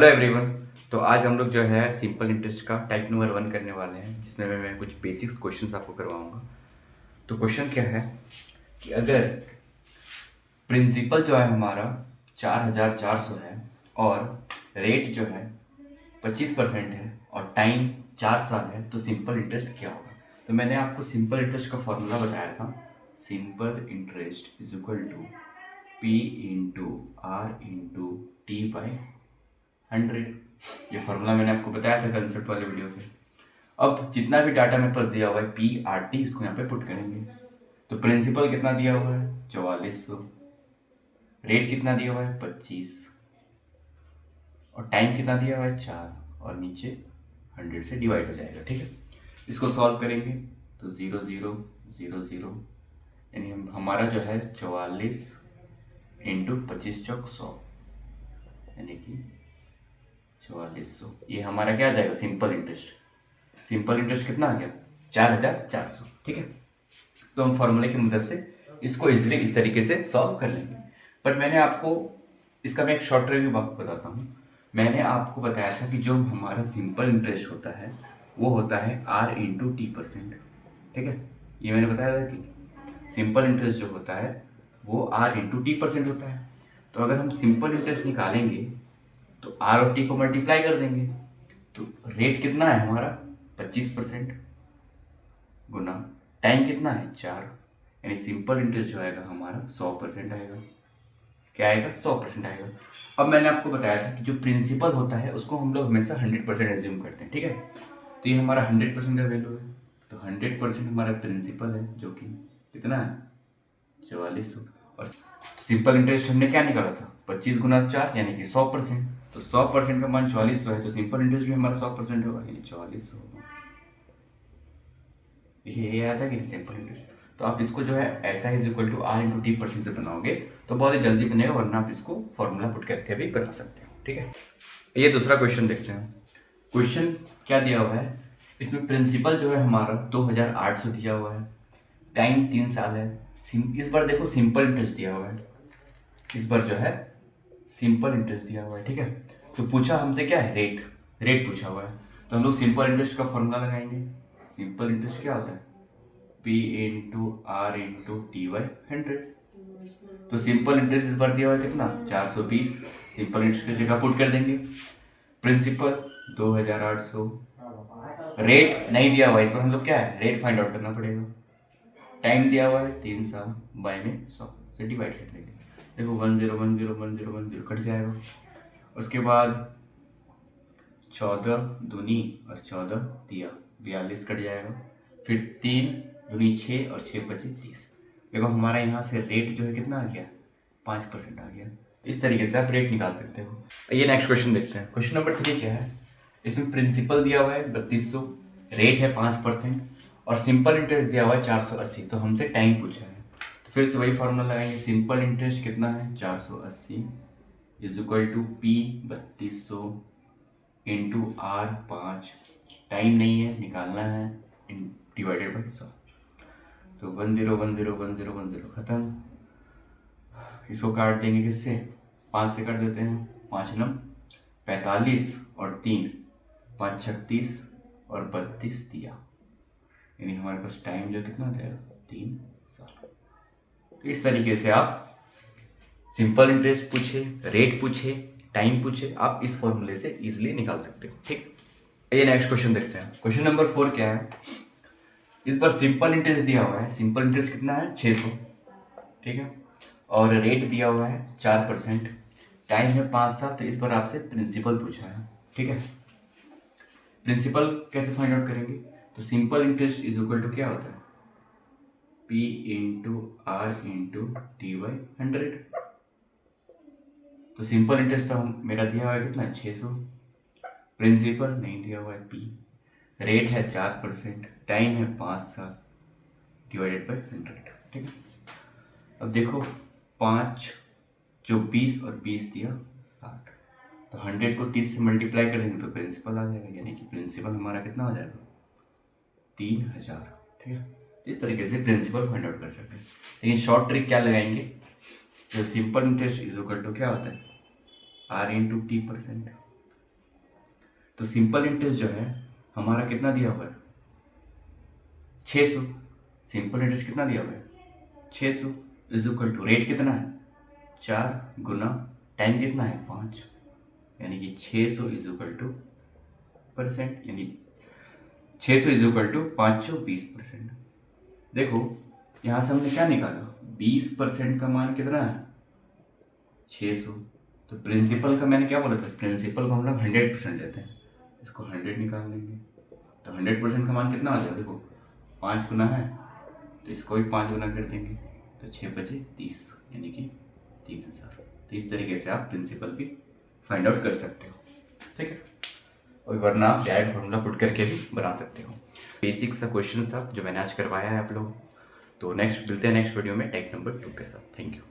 Hello everyone. तो आज हम लोग जो है सिंपल इंटरेस्ट का टाइप नंबर 1 करने वाले हैं, जिसमें मैं कुछ बेसिक्स क्वेश्चंस आपको करवाऊंगा। तो क्वेश्चन क्या है कि अगर प्रिंसिपल जो है हमारा 4400 है और रेट जो है 25% है और टाइम 4 साल है, तो सिंपल इंटरेस्ट क्या होगा। तो मैंने आपको सिंपल इंटरेस्ट का फॉर्मूला बताया था। Simple interest is equal to P into R into T by 100। ये फॉर्मूला मैंने आपको बताया था कंसेप्ट वाले वीडियो से। अब जितना भी डाटा मेरे पास दिया हुआ है पी आर टी, इसको यहाँ पे पुट करेंगे। तो प्रिंसिपल कितना दिया हुआ है 4400, रेट कितना दिया हुआ है 25 और टाइम कितना दिया हुआ है 4 और नीचे 100 से डिवाइड हो जाएगा। ठीक है, इसको सॉल्व करेंगे तो 0 0 0 0 यानी हमारा जो है 44 इंटू 25 चौक 100 यानी कि 4400। ये हमारा क्या आ जाएगा सिंपल इंटरेस्ट। सिंपल इंटरेस्ट कितना आ गया 4400। ठीक है, तो हम फॉर्मूले की मदद से इसको इजीली इस तरीके से सॉल्व कर लेंगे। बट मैंने आपको इसका मैं एक शॉर्ट रिव्यू आपको बताता हूँ। मैंने आपको बताया था कि जो हमारा सिंपल इंटरेस्ट होता है वो होता है आर इंटू टी परसेंट। ठीक है, ये मैंने बताया था कि सिंपल इंटरेस्ट जो होता है वो आर इंटू टी परसेंट होता है। तो अगर हम सिंपल इंटरेस्ट निकालेंगे तो आर और टी को मल्टीप्लाई कर देंगे। तो रेट कितना है हमारा 25% गुना टाइम कितना है 4, यानी सिंपल इंटरेस्ट जो आएगा हमारा 100% आएगा। क्या आएगा 100% आएगा। अब मैंने आपको बताया था कि जो प्रिंसिपल होता है उसको हम लोग हमेशा 100% एज्यूम करते हैं। ठीक है, तो ये हमारा 100% का वैल्यू है। तो 100% हमारा प्रिंसिपल है जो कि कितना है 4400। और सिंपल इंटरेस्ट हमने क्या निकाला था 25 गुना 4 यानी कि 100%। तो 100% का मान 4400 है, तो सिंपल इंटरेस्ट भी हमारा 100% होगा यानी 4400 होगा। ये आया था कि सिंपल इंटरेस्ट। तो आप इसको जो है ऐसा is equal to R into T percent से बनाओगे तो बहुत ही जल्दी बनेगा, वरना आप इसको फॉर्मूला पुट करके भी बना सकते हो। ठीक है, ये दूसरा क्वेश्चन देखते हैं। क्वेश्चन क्या दिया हुआ है, इसमें प्रिंसिपल जो है हमारा 2800 दिया हुआ है, टाइम 3 साल है। इस बार देखो सिंपल इंटरेस्ट दिया हुआ है, इस बार जो है सिंपल इंटरेस्ट दिया हुआ है। ठीक है, तो पूछा हमसे क्या है रेट, रेट पूछा हुआ है। तो हम लोग सिंपल इंटरेस्ट का फॉर्मूला लगाएंगे। सिंपल इंटरेस्ट क्या होता है P into R into T by 100। तो सिंपल इंटरेस्ट इस बार दिया हुआ है कितना 420, सिंपल इंटरेस्ट की जगह पुट कर देंगे। प्रिंसिपल 2800, रेट नहीं दिया हुआ है, इस पर हम लोग क्या है रेट फाइंड आउट करना पड़ेगा। टाइम दिया हुआ है 3 साल, बाय में 100 से डिवाइड कर देंगे। देखो 10 कट जाएगा। उसके बाद 14 दूनी और 14 दिया 42 कट जाएगा। फिर 3 दूनी 6 और 6 बचे 30। देखो हमारा यहाँ से रेट जो है कितना आ गया 5% आ गया। इस तरीके से आप रेट निकाल सकते हो। ये नेक्स्ट क्वेश्चन देखते हैं। क्वेश्चन नंबर 3 क्या है, इसमें प्रिंसिपल दिया हुआ है 3200, रेट है 5% और सिंपल इंटरेस्ट दिया हुआ है 480। तो हमसे टाइम पूछा है, तो फिर से वही फॉर्मूला लगाएंगे। सिंपल इंटरेस्ट कितना है 480 is equal to P 3200 into R 5, time नहीं है निकालना है, डिवाइडेड बाई 100। तो 10 खत्म। इसको काट देंगे किससे 5 से काट देते हैं, 5 नम 45 और 3 5 36 और 32 दिया, यानी हमारे पास टाइम जो कितना देगा 3 साल। तो इस तरीके से आप सिंपल इंटरेस्ट पूछे, रेट पूछे, टाइम पूछे, आप इस फॉर्मूले से इजीली निकाल सकते हो। ठीक, ये नेक्स्ट क्वेश्चन देखते हैं। क्वेश्चन नंबर 4 क्या है, इस बार सिंपल इंटरेस्ट दिया हुआ है। सिंपल इंटरेस्ट कितना है 600। ठीक है, और रेट दिया हुआ है 4%, टाइम है 5 साल। तो इस बार आपसे प्रिंसिपल पूछा है। ठीक है, प्रिंसिपल कैसे फाइंड आउट करेंगे, तो simple interest is equal to क्या होता है P into R into T by 100। तो सिंपल इंटरेस्ट तो मेरा दिया हुआ है कितना 600, प्रिंसिपल नहीं दिया हुआ है पी, रेट है 4%, टाइम है 5 साल, डिवाइडेड बाई 100। ठीक है, अब देखो 5 जो 20 और 20 दिया 60, तो 100 को 30 से मल्टीप्लाई करेंगे तो प्रिंसिपल आ जाएगा, यानी कि प्रिंसिपल हमारा कितना हो जाएगा 3000। ठीक है, इस तरीके से प्रिंसिपल फाइंड आउट कर सकते हैं। लेकिन शॉर्ट ट्रिक क्या लगाएंगे, तो simple interest is equal to क्या होता है आर इंटू टी परसेंट। तो सिंपल इंटरेस्ट जो है हमारा कितना दिया हुआ है 600। सिंपल इंटरेस्ट कितना दिया हुआ है 600 इज इक्वल टू रेट कितना है 4 गुना टाइम कितना है 5, यानी कि 600 इज इक्वल टू परसेंट, यानी 600 इज इक्वल टू 520%। देखो यहाँ से हमने क्या निकाला 20% का मान कितना है 600। तो प्रिंसिपल का मैंने क्या बोला था, प्रिंसिपल को हम लोग 100% लेते हैं, इसको 100 निकाल देंगे तो 100% का मान कितना आ जाएगा, देखो 5 गुना है तो इसको भी 5 गुना कर देंगे तो 6 बचे 30, यानी कि 3000। तो इस तरीके से आप प्रिंसिपल भी फाइंड आउट कर सकते हो, ठीक है। और वरना आप डायरेक्ट फॉर्मूला पुट करके भी बना सकते हो। बेसिक सा क्वेश्चन था जो मैंने आज करवाया है आप लोग। तो नेक्स्ट मिलते हैं नेक्स्ट वीडियो में टाइप नंबर 2 के साथ। Thank you.